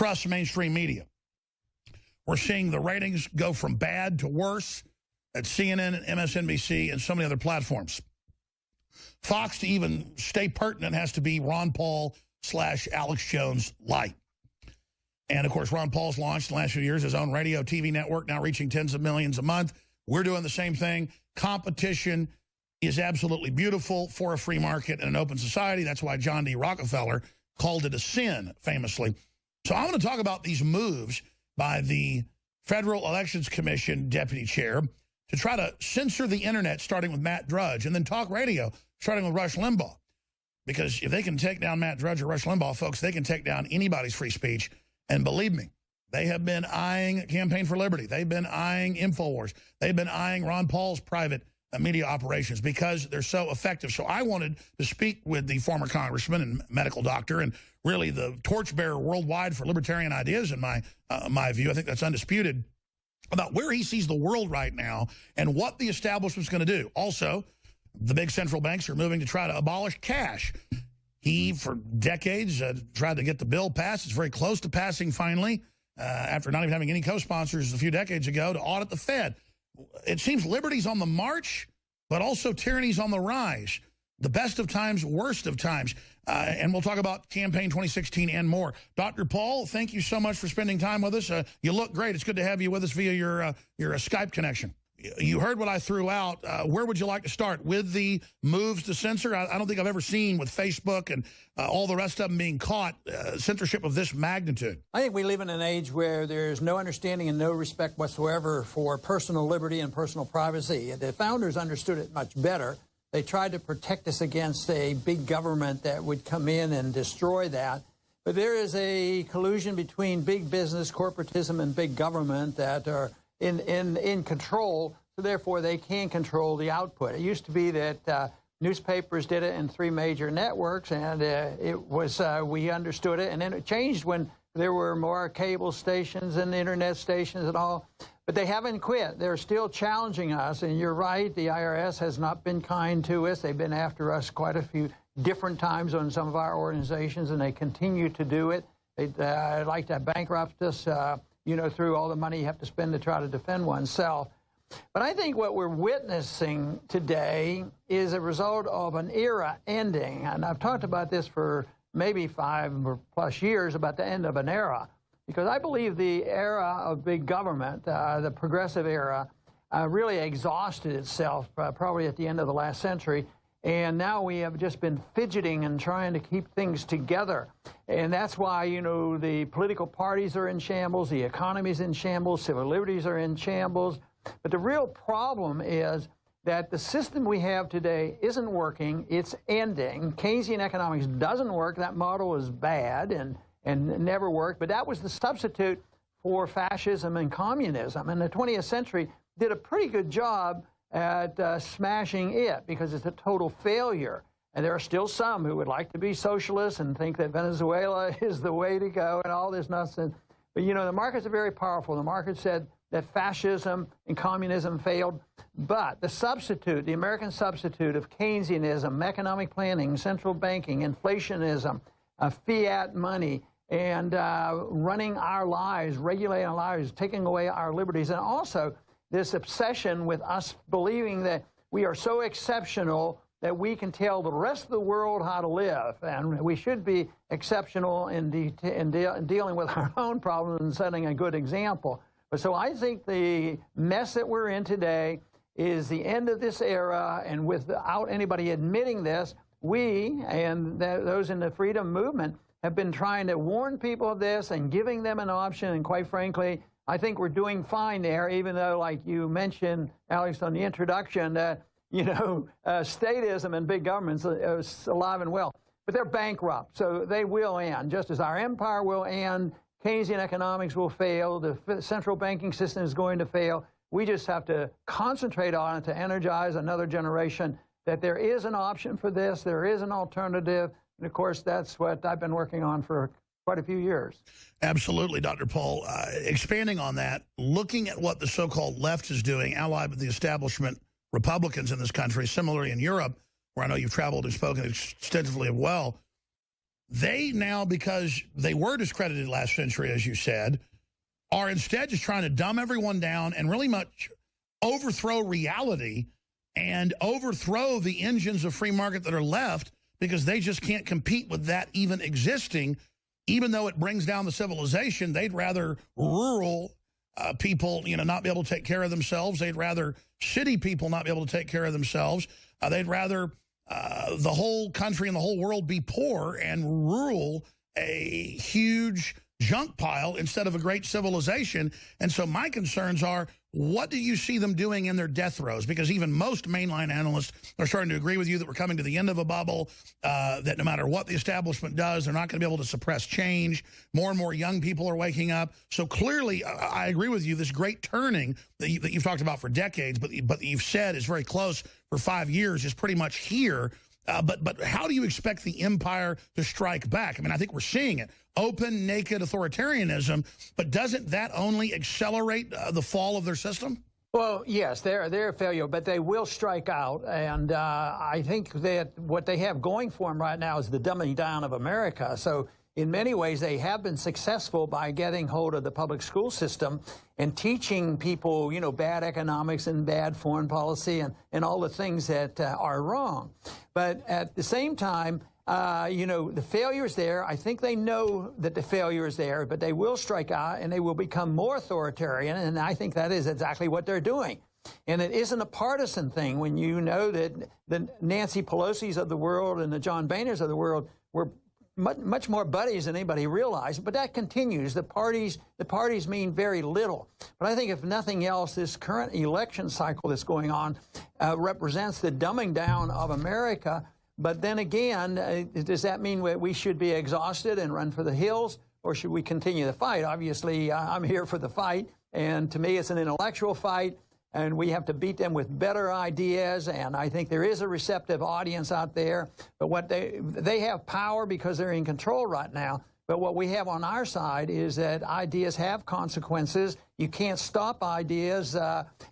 trust mainstream media. We're seeing the ratings go from bad to worse at CNN and MSNBC and so many other platforms. Fox, to even stay pertinent, has to be Ron Paul / Alex Jones light. And, of course, Ron Paul's launched in the last few years his own radio, TV network, now reaching tens of millions a month. We're doing the same thing. Competition is absolutely beautiful for a free market and an open society. That's why John D. Rockefeller called it a sin, famously. So I want to talk about these moves by the Federal Elections Commission deputy chair to try to censor the internet, starting with Matt Drudge, and then talk radio, starting with Rush Limbaugh. Because if they can take down Matt Drudge or Rush Limbaugh, folks, they can take down anybody's free speech. And believe me, they have been eyeing Campaign for Liberty. They've been eyeing InfoWars. They've been eyeing Ron Paul's private media operations because they're so effective. So I wanted to speak with the former congressman and medical doctor and really the torchbearer worldwide for libertarian ideas, in my view. I think that's undisputed, about where he sees the world right now and what the establishment's going to do. Also, the big central banks are moving to try to abolish cash. He, for decades, tried to get the bill passed. It's very close to passing finally, after not even having any co-sponsors a few decades ago, to audit the Fed. It seems liberty's on the march, but also tyranny's on the rise. The best of times, worst of times. And we'll talk about Campaign 2016 and more. Dr. Paul, thank you so much for spending time with us. You look great. It's good to have you with us via your Skype connection. You heard what I threw out. Where would you like to start? With the moves to censor? I don't think I've ever seen, with Facebook and all the rest of them being caught, censorship of this magnitude. I think we live in an age where there's no understanding and no respect whatsoever for personal liberty and personal privacy. The founders understood it much better. They tried to protect us against a big government that would come in and destroy that. But there is a collusion between big business, corporatism, and big government that are in control, so therefore they can control the output. It used to be that newspapers did it in 3 major networks, and it was we understood it, and then it changed when there were more cable stations and internet stations and all. But they haven't quit. They're still challenging us, and you're right, the IRS has not been kind to us. They've been after us quite a few different times on some of our organizations, and they continue to do it. They'd like to bankrupt us, you know, through all the money you have to spend to try to defend oneself. But I think what we're witnessing today is a result of an era ending. And I've talked about this for maybe 5 or plus years, about the end of an era. Because I believe the era of big government, the progressive era, really exhausted itself probably at the end of the last century. And now we have just been fidgeting and trying to keep things together. And that's why, you know, the political parties are in shambles, the economy's in shambles, civil liberties are in shambles. But the real problem is that the system we have today isn't working, it's ending. Keynesian economics doesn't work. That model is bad and never worked. But that was the substitute for fascism and communism. And the 20th century did a pretty good job at smashing it, because it's a total failure. And there are still some who would like to be socialists and think that Venezuela is the way to go and all this nonsense. But, you know, the markets are very powerful. The market said that fascism and communism failed. But the substitute, the American substitute of Keynesianism, economic planning, central banking, inflationism, fiat money, and running our lives, regulating our lives, taking away our liberties, and also this obsession with us believing that we are so exceptional that we can tell the rest of the world how to live. And we should be exceptional in dealing with our own problems and setting a good example. But so I think the mess that we're in today is the end of this era, and without anybody admitting this, we and those in the freedom movement have been trying to warn people of this and giving them an option, and quite frankly, I think we're doing fine there, even though, like you mentioned, Alex, on the introduction, you know, statism and big government's alive and well. But they're bankrupt, so they will end. Just as our empire will end, Keynesian economics will fail, the central banking system is going to fail. We just have to concentrate on it to energize another generation, that there is an option for this, there is an alternative, and of course, that's what I've been working on for quite a few years. Absolutely, Dr. Paul. Expanding on that, looking at what the so-called left is doing, allied with the establishment Republicans in this country, similarly in Europe, where I know you've traveled and spoken extensively of well, They now, because they were discredited last century, as you said, are instead just trying to dumb everyone down and really much overthrow reality and overthrow the engines of free market that are left, because they just can't compete with that even existing. Even though it brings down the civilization, they'd rather rural people, not be able to take care of themselves. They'd rather city people not be able to take care of themselves. They'd rather the whole country and the whole world be poor and rural a huge junk pile instead of a great civilization. And so my concerns are, what do you see them doing in their death throes? Because even most mainline analysts are starting to agree with you that we're coming to the end of a bubble, that no matter what the establishment does, they're not going to be able to suppress change. More and more young people are waking up. So clearly, I agree with you, this great turning that you've talked about for decades, but you've said is very close for 5 years, is pretty much here. But how do you expect the empire to strike back? I mean, I think we're seeing it. Open, naked authoritarianism, but doesn't that only accelerate the fall of their system? Well, yes, they're a failure, but they will strike out. And I think that what they have going for them right now is the dumbing down of America. So in many ways, they have been successful by getting hold of the public school system and teaching people, bad economics and bad foreign policy and all the things that are wrong. But at the same time, the failure is there. I think they know that the failure is there, but they will strike out and they will become more authoritarian. And I think that is exactly what they're doing. And it isn't a partisan thing when you know that the Nancy Pelosi's of the world and the John Boehners of the world were much more buddies than anybody realized, but that continues. The parties mean very little. But I think if nothing else, this current election cycle that's going on represents the dumbing down of America. But then again, does that mean we should be exhausted and run for the hills, or should we continue the fight? Obviously, I'm here for the fight, and to me, it's an intellectual fight. And we have to beat them with better ideas, and I think there is a receptive audience out there. But what they have power because they're in control right now. But what we have on our side is that ideas have consequences. You can't stop ideas.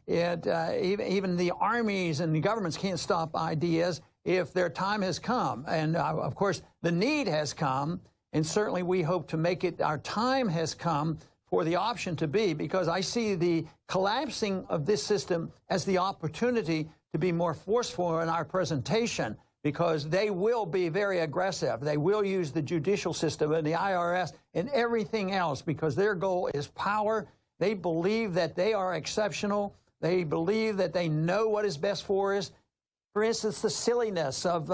Even the armies and the governments can't stop ideas if their time has come. And of course, the need has come, and certainly we hope to make it. Our time has come for the option to be, because I see the collapsing of this system as the opportunity to be more forceful in our presentation, because they will be very aggressive. They will use the judicial system and the IRS and everything else because their goal is power. They believe that they are exceptional. They believe that they know what is best for us. For instance, the silliness of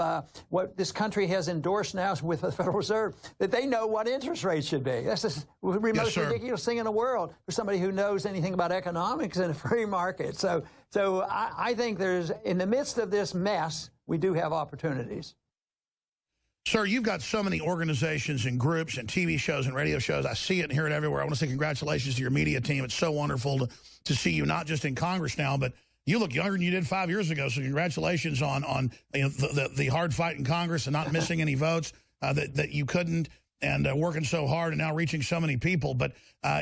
what this country has endorsed now with the Federal Reserve, that they know what interest rates should be. That's the most ridiculous thing in the world for somebody who knows anything about economics in a free market. So I think there's, in the midst of this mess, we do have opportunities. Sir, you've got so many organizations and groups and TV shows and radio shows. I see it and hear it everywhere. I want to say congratulations to your media team. It's so wonderful to see you not just in Congress now, but you look younger than you did 5 years ago, so congratulations on the hard fight in Congress and not missing any votes that you couldn't, and working so hard and now reaching so many people. But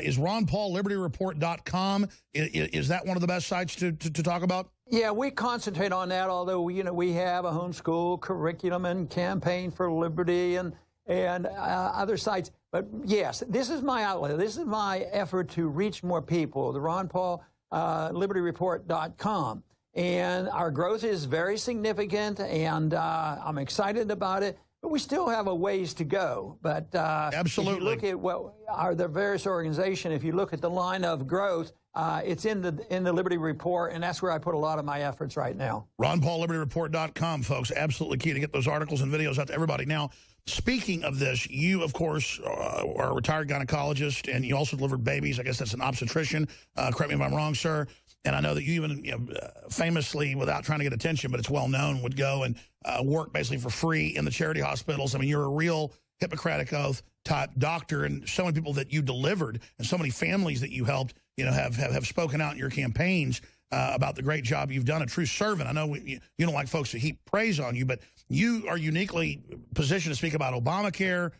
is RonPaulLibertyReport.com, is that one of the best sites to talk about? Yeah, we concentrate on that, although we have a homeschool curriculum and Campaign for Liberty and other sites. But yes, this is my outlet. This is my effort to reach more people, the Ron Paul LibertyReport.com. And our growth is very significant, and I'm excited about it. But we still have a ways to go. But absolutely, if you look at what are the various organizations, if you look at the line of growth, it's in the Liberty Report, and that's where I put a lot of my efforts right now. RonPaulLibertyReport.com, folks. Absolutely key to get those articles and videos out to everybody. Now, speaking of this, you, of course, are a retired gynecologist, and you also delivered babies. I guess that's an obstetrician. Correct me if I'm wrong, sir. And I know that you even famously, without trying to get attention, but it's well known, would go and work basically for free in the charity hospitals. I mean, you're a real Hippocratic Oath type doctor, and so many people that you delivered and so many families that you helped, have spoken out in your campaigns about the great job you've done, a true servant. I know you don't like folks to heap praise on you, but you are uniquely positioned to speak about Obamacare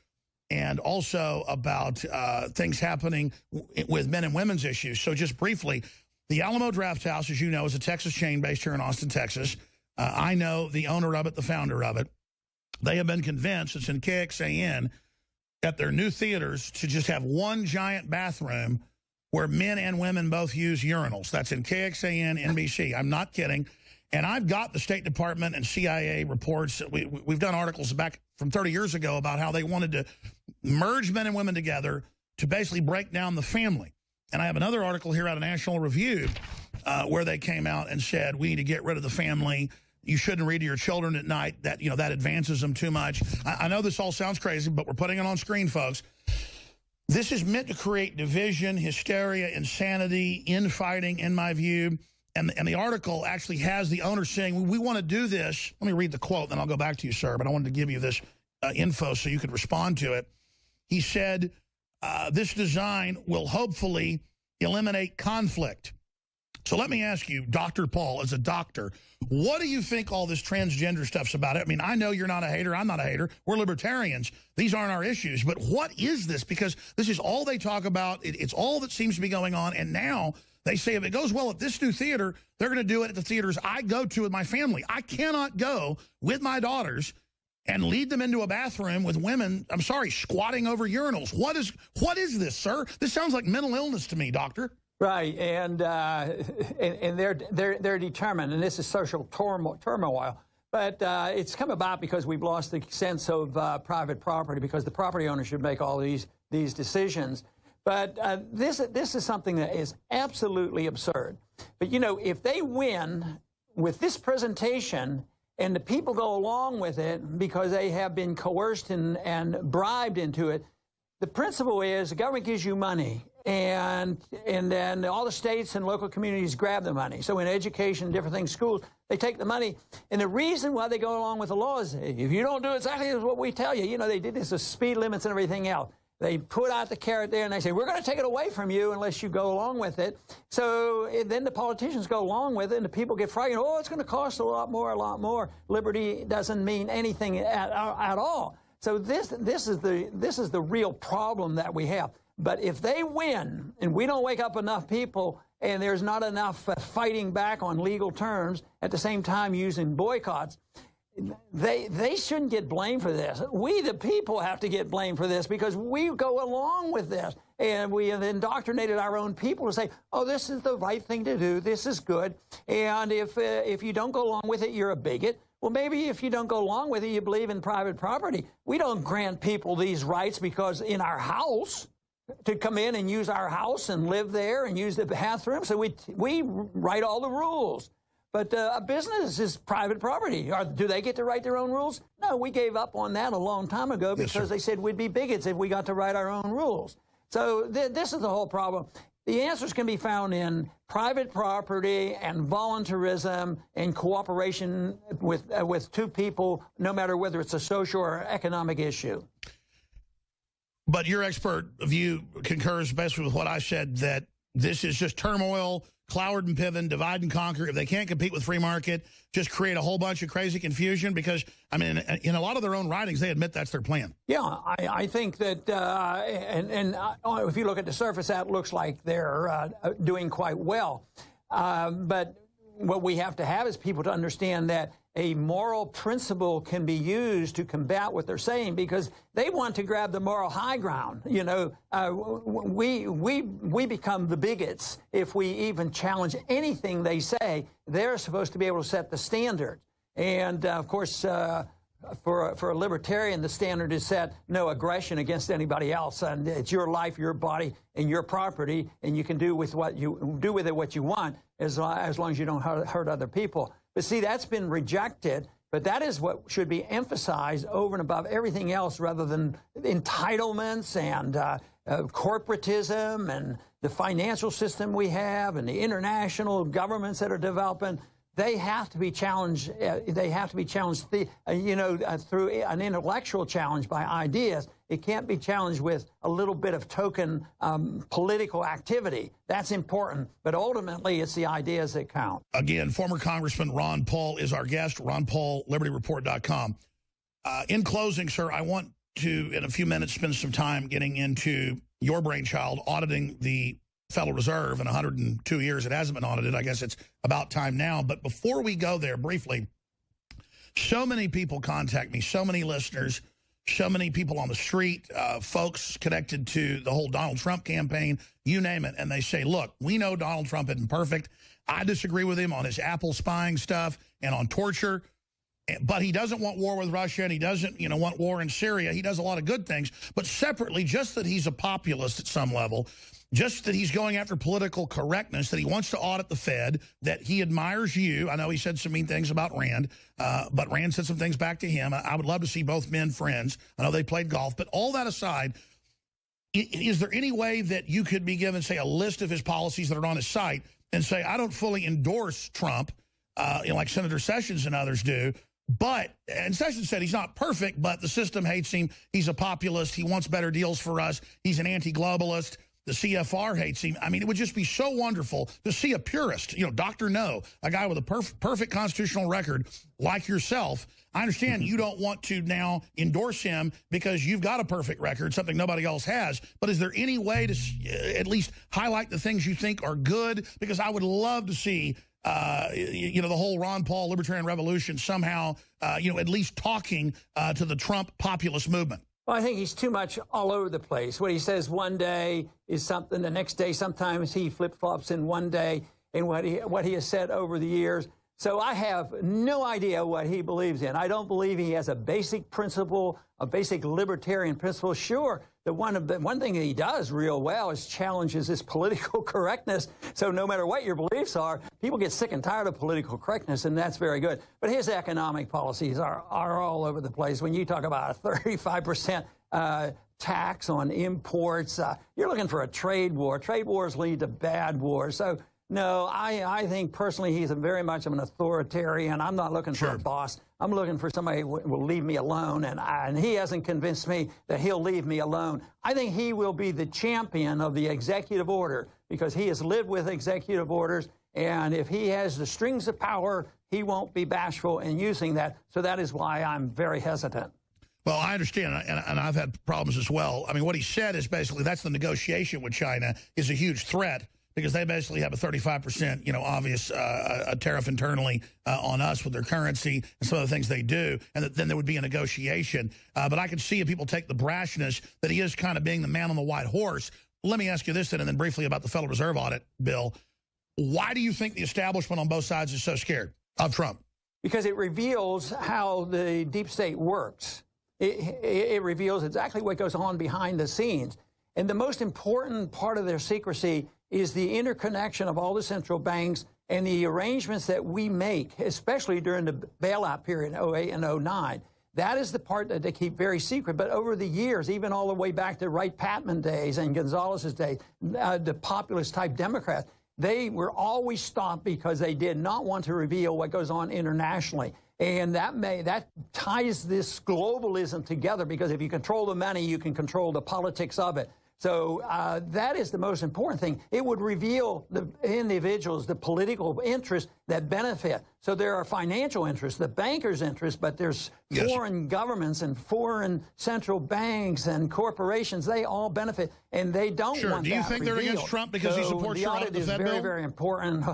and also about things happening with men and women's issues. So just briefly, the Alamo Draft House, as you know, is a Texas chain based here in Austin, Texas. I know the owner of it, the founder of it. they have been convinced, it's in KXAN, at their new theaters to just have one giant bathroom where men and women both use urinals. That's in KXAN, NBC. I'm not kidding. And I've got the State Department and CIA reports. We've done articles back from 30 years ago about how they wanted to merge men and women together to basically break down the family. And I have another article here out of National Review where they came out and said, we need to get rid of the family. You shouldn't read to your children at night. That, you know, that advances them too much. I know this all sounds crazy, but we're putting it on screen, folks. This is meant to create division, hysteria, insanity, infighting, in my view. And the article actually has the owner saying, we want to do this. Let me read the quote, then I'll go back to you, sir. But I wanted to give you this info so you could respond to it. He said, this design will hopefully eliminate conflict. So let me ask you, Dr. Paul, as a doctor, what do you think all this transgender stuff's about? I mean, I know you're not a hater. I'm not a hater. We're libertarians. These aren't our issues. But what is this? Because this is all they talk about. It's all that seems to be going on. And now they say if it goes well at this new theater, they're going to do it at the theaters I go to with my family. I cannot go with my daughters and lead them into a bathroom with women, I'm sorry, squatting over urinals. What is this, sir? This sounds like mental illness to me, doctor. Right, and they're determined, and this is social turmoil. But it's come about because we've lost the sense of private property, because the property owner should make all these decisions. But this is something that is absolutely absurd. But you know, if they win with this presentation, and the people go along with it because they have been coerced and bribed into it, the principle is the government gives you money. And then all the states and local communities grab the money. So in education, different things, schools, they take the money. And the reason why they go along with the law is if you don't do exactly what we tell you, you know, they did this with speed limits and everything else. They put out the carrot there and they say, we're going to take it away from you unless you go along with it. So then the politicians go along with it and the people get frightened. Oh, it's going to cost a lot more, a lot more. Liberty doesn't mean anything at all. So this is the real problem that we have. But if they win and we don't wake up enough people and there's not enough fighting back on legal terms, at the same time using boycotts, they shouldn't get blamed for this. We, the people, have to get blamed for this because we go along with this. And we have indoctrinated our own people to say, oh, this is the right thing to do. This is good. And if you don't go along with it, you're a bigot. Well, maybe if you don't go along with it, you believe in private property. We don't grant people these rights because in our house, to come in and use our house and live there and use the bathroom. So we write all the rules. But a business is private property. Do they get to write their own rules? No, we gave up on that a long time ago because they said we'd be bigots if we got to write our own rules. So this is the whole problem. The answers can be found in private property and voluntarism and cooperation with two people, no matter whether it's a social or economic issue. But your expert view concurs basically with what I said, that this is just turmoil, Cloward and Piven, divide and conquer. If they can't compete with free market, just create a whole bunch of crazy confusion because, I mean, in a lot of their own writings, they admit that's their plan. Yeah, I think that, if you look at the surface, that looks like they're doing quite well. But what we have to have is people to understand that a moral principle can be used to combat what they're saying because they want to grab the moral high ground. You know, we become the bigots if we even challenge anything they say. They're supposed to be able to set the standard. And, of course, for a libertarian, the standard is set no aggression against anybody else. And it's your life, your body, and your property, and you can do with it what you want as long as you don't hurt other people. But see, that's been rejected, but that is what should be emphasized over and above everything else rather than entitlements and corporatism and the financial system we have and the international governments that are developing. They have to be challenged. They have to be challenged, through an intellectual challenge by ideas. It can't be challenged with a little bit of token political activity. That's important, but ultimately it's the ideas that count. Again, former Congressman Ron Paul is our guest. Ron Paul, LibertyReport.com. In closing, sir, I want to, in a few minutes, spend some time getting into your brainchild, auditing the Federal Reserve. In 102 years, it hasn't been audited. I guess it's about time now. But before we go there, briefly, So many people contact me, so many listeners, so many people on the street, folks connected to the whole Donald Trump campaign, you name it. And they say, look, we know Donald Trump isn't perfect. I disagree with him on his Apple spying stuff and on torture. But he doesn't want war with Russia, and he doesn't, want war in Syria. He does a lot of good things. But separately, just that he's a populist at some level, just that he's going after political correctness, that he wants to audit the Fed, that he admires you. I know he said some mean things about Rand, but Rand said some things back to him. I would love to see both men friends. I know they played golf. But all that aside, is there any way that you could be given, say, a list of his policies that are on his site and say, I don't fully endorse Trump, like Senator Sessions and others do, and Sessions said he's not perfect, but the system hates him. He's a populist. He wants better deals for us. He's an anti-globalist. The CFR hates him. I mean, it would just be so wonderful to see a purist, Dr. No, a guy with a perfect constitutional record like yourself. I understand you don't want to now endorse him because you've got a perfect record, something nobody else has. But is there any way to at least highlight the things you think are good? Because I would love to see the whole Ron Paul libertarian revolution somehow, at least talking to the Trump populist movement. Well, I think he's too much all over the place. What he says one day is something the next day. Sometimes he flip-flops in one day in what he has said over the years. So I have no idea what he believes in. I don't believe he has a basic principle, a basic libertarian principle. Sure, the one thing that he does real well is challenges this political correctness. So no matter what your beliefs are, people get sick and tired of political correctness, and that's very good. But his economic policies are all over the place. When you talk about a 35% tax on imports, you're looking for a trade war. Trade wars lead to bad wars. So no, I think personally he's very much of an authoritarian. I'm not looking for a boss. I'm looking for somebody who will leave me alone, and he hasn't convinced me that he'll leave me alone. I think he will be the champion of the executive order because he has lived with executive orders, and if he has the strings of power, he won't be bashful in using that. So that is why I'm very hesitant. Well, I understand, and I've had problems as well. I mean, what he said is basically that's the negotiation with China is a huge threat, because they basically have a 35%, obvious a tariff internally on us with their currency and some of the things they do, and then there would be a negotiation. But I can see if people take the brashness that he is kind of being the man on the white horse. Let me ask you this then, and then briefly about the Federal Reserve audit, Bill. Why do you think the establishment on both sides is so scared of Trump? Because it reveals how the deep state works. It reveals exactly what goes on behind the scenes. And the most important part of their secrecy is the interconnection of all the central banks and the arrangements that we make, especially during the bailout period in 08 and 09. That is the part that they keep very secret. But over the years, even all the way back to Wright-Patman days and Gonzalez's days, the populist-type Democrats, they were always stopped because they did not want to reveal what goes on internationally. And that ties this globalism together, because if you control the money, you can control the politics of it. So that is the most important thing. It would reveal the individuals, the political interests that benefit. So there are financial interests, the bankers' interests, but there's foreign governments and foreign central banks and corporations. They all benefit, and they don't want that. Do you think they're against Trump because he supports your audit the Fed bill? The audit is very, very important.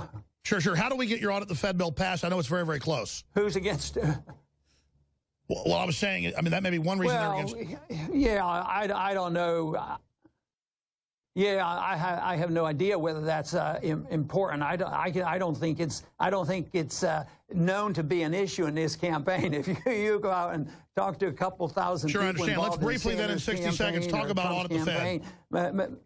Sure. How do we get your audit the Fed bill passed? I know it's very, very close. Who's against? Well, I was saying, I mean, that may be one reason they're against. Yeah, I don't know. Yeah, I have no idea whether that's important. I don't think it's known to be an issue in this campaign. If you go out and talk to a couple thousand people, I understand. Let's briefly then in 60 seconds talk about audit the Fed.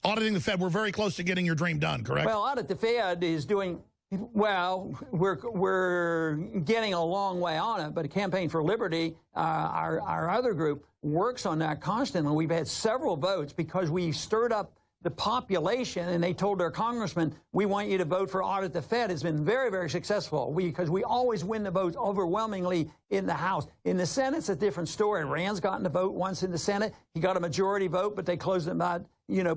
Auditing the Fed, we're very close to getting your dream done, correct? Well, audit the Fed is doing well. We're getting a long way on it, but Campaign for Liberty, our other group, works on that constantly. We've had several votes because we stirred up the population, and they told their congressman, we want you to vote for audit the Fed. It's been very, very successful because we always win the votes overwhelmingly in the House. In the Senate, it's a different story. Rand's gotten a vote once in the Senate. He got a majority vote, but they closed it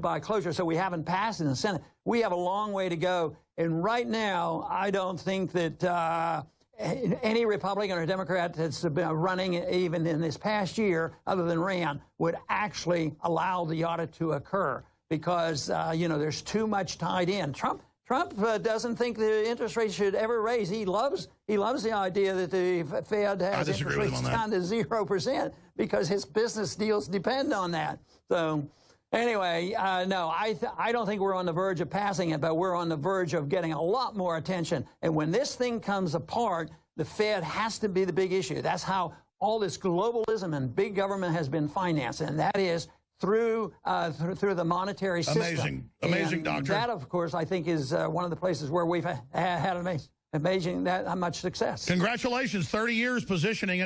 by closure, so we haven't passed in the Senate. We have a long way to go, and right now, I don't think that any Republican or Democrat that's been running even in this past year, other than Rand, would actually allow the audit to occur because, there's too much tied in. Trump Trump doesn't think the interest rate should ever raise. He loves the idea that the Fed has interest rates down to 0% because his business deals depend on that. So anyway, no, I don't think we're on the verge of passing it, but we're on the verge of getting a lot more attention. And when this thing comes apart, the Fed has to be the big issue. That's how all this globalism and big government has been financed, and that is through the monetary system. Amazing, Doctor. That, of course, I think is one of the places where we've had amazing that much success. Congratulations, 30 years positioning it.